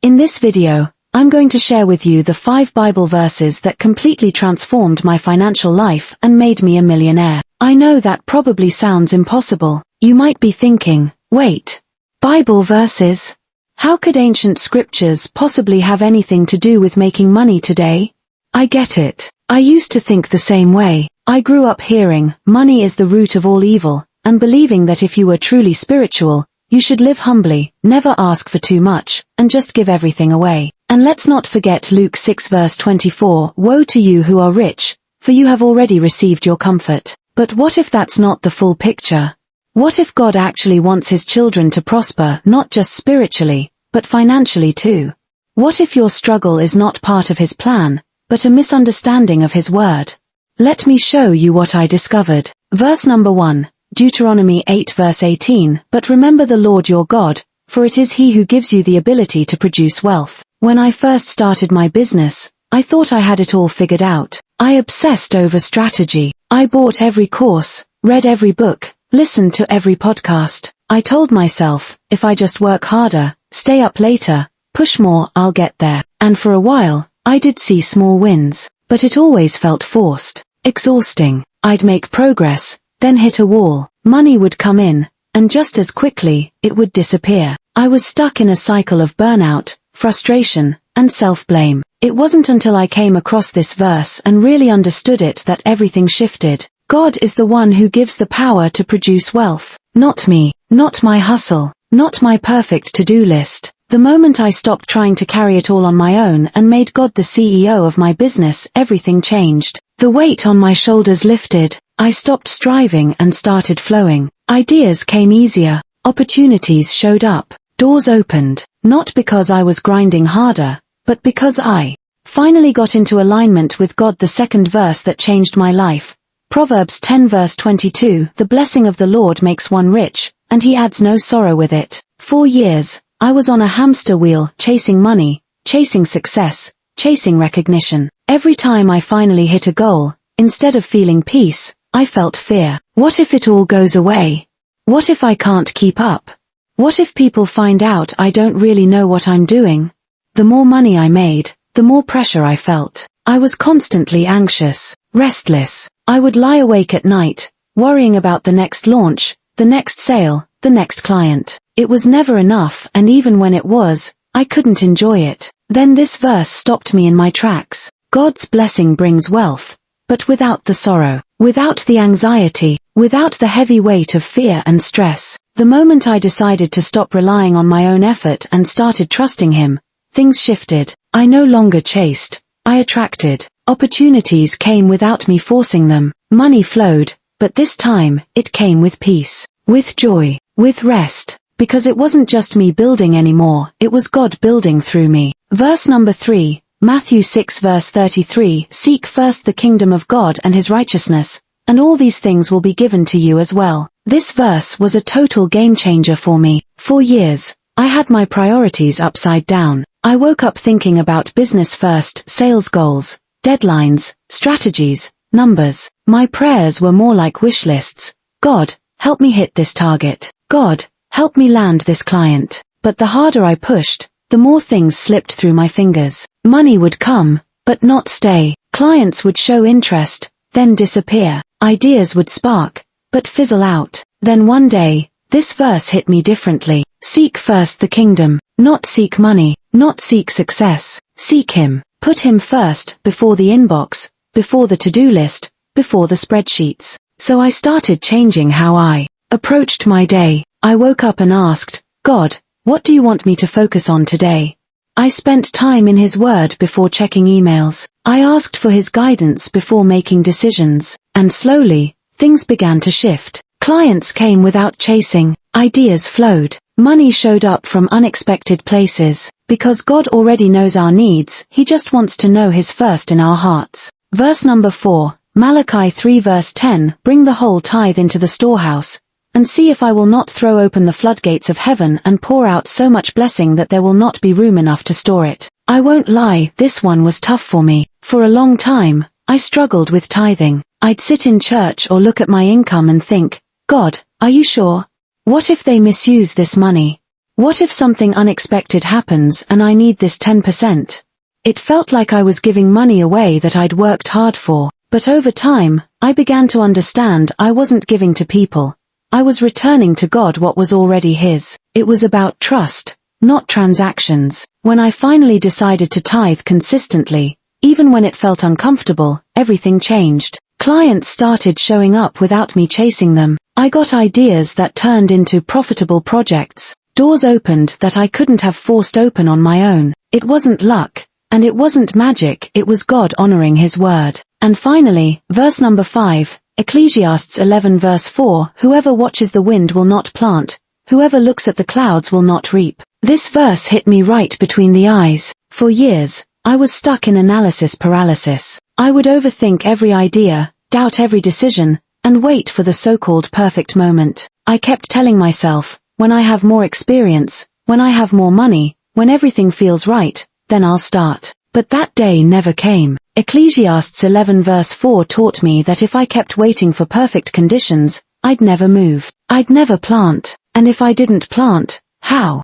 In this video, I'm going to share with you the 5 Bible verses that completely transformed my financial life and made me a millionaire. I know that probably sounds impossible. You might be thinking, wait, Bible verses? How could ancient scriptures possibly have anything to do with making money today? I get it. I used to think the same way. I grew up hearing, money is the root of all evil, and believing that if you were truly spiritual, you should live humbly, never ask for too much, and just give everything away. And let's not forget Luke 6 verse 24, Woe to you who are rich, for you have already received your comfort. But what if that's not the full picture? What if God actually wants his children to prosper not just spiritually, but financially too? What if your struggle is not part of his plan, but a misunderstanding of his word? Let me show you what I discovered. Verse number 1, Deuteronomy 8 verse 18, But remember the Lord your God, for it is he who gives you the ability to produce wealth. When I first started my business, I thought I had it all figured out. I obsessed over strategy. I bought every course, read every book, listened to every podcast. I told myself, if I just work harder, stay up later, push more, I'll get there. And for a while, I did see small wins, but it always felt forced, exhausting. I'd make progress, then hit a wall. Money would come in, and just as quickly, it would disappear. I was stuck in a cycle of burnout, frustration, and self-blame. It wasn't until I came across this verse and really understood it that everything shifted. God is the one who gives the power to produce wealth. Not me, not my hustle, not my perfect to-do list. The moment I stopped trying to carry it all on my own and made God the CEO of my business, everything changed. The weight on my shoulders lifted. I stopped striving and started flowing. Ideas came easier. Opportunities showed up. Doors opened. Not because I was grinding harder, but because I finally got into alignment with God. The second verse that changed my life. Proverbs 10 verse 22, The blessing of the Lord makes one rich, and he adds no sorrow with it. 4 years, I was on a hamster wheel, chasing money, chasing success, chasing recognition. Every time I finally hit a goal, instead of feeling peace, I felt fear. What if it all goes away? What if I can't keep up? What if people find out I don't really know what I'm doing? The more money I made, the more pressure I felt. I was constantly anxious, restless. I would lie awake at night, worrying about the next launch, the next sale, the next client. It was never enough, and even when it was, I couldn't enjoy it. Then this verse stopped me in my tracks. God's blessing brings wealth, but without the sorrow, without the anxiety, without the heavy weight of fear and stress. The moment I decided to stop relying on my own effort and started trusting him, things shifted. I no longer chased, I attracted. Opportunities came without me forcing them. Money flowed, but this time, it came with peace, with joy, with rest, because it wasn't just me building anymore, it was God building through me. Verse number 3, Matthew 6 verse 33, Seek first the kingdom of God and his righteousness, and all these things will be given to you as well. This verse was a total game changer for me. For years, I had my priorities upside down. I woke up thinking about business first, sales goals, deadlines, strategies, numbers. My prayers were more like wish lists. God, help me hit this target. God, help me land this client. But the harder I pushed, the more things slipped through my fingers. Money would come, but not stay. Clients would show interest, then disappear. Ideas would spark, but fizzle out. Then one day, this verse hit me differently. Seek first the kingdom, not seek money, not seek success. Seek him. Put him first, before the inbox, before the to-do list, before the spreadsheets. So I started changing how I approached my day. I woke up and asked, God, what do you want me to focus on today? I spent time in his word before checking emails. I asked for his guidance before making decisions. And slowly, things began to shift. Clients came without chasing. Ideas flowed. Money showed up from unexpected places. Because God already knows our needs, he just wants to know his first in our hearts. Verse number 4, Malachi 3 verse 10, Bring the whole tithe into the storehouse, and see if I will not throw open the floodgates of heaven and pour out so much blessing that there will not be room enough to store it. I won't lie, this one was tough for me. For a long time, I struggled with tithing. I'd sit in church or look at my income and think, God, are you sure? What if they misuse this money? What if something unexpected happens and I need this 10%? It felt like I was giving money away that I'd worked hard for, but over time, I began to understand I wasn't giving to people. I was returning to God what was already His. It was about trust, not transactions. When I finally decided to tithe consistently, even when it felt uncomfortable, everything changed. Clients started showing up without me chasing them. I got ideas that turned into profitable projects. Doors opened that I couldn't have forced open on my own. It wasn't luck, and it wasn't magic, it was God honoring His word. And finally, verse number 5, Ecclesiastes 11 verse 4, whoever watches the wind will not plant, whoever looks at the clouds will not reap. This verse hit me right between the eyes. For years, I was stuck in analysis paralysis. I would overthink every idea, doubt every decision, and wait for the so-called perfect moment. I kept telling myself, when I have more experience, when I have more money, when everything feels right, then I'll start. But that day never came. Ecclesiastes 11 verse 4 taught me that if I kept waiting for perfect conditions, I'd never move. I'd never plant. And if I didn't plant, how?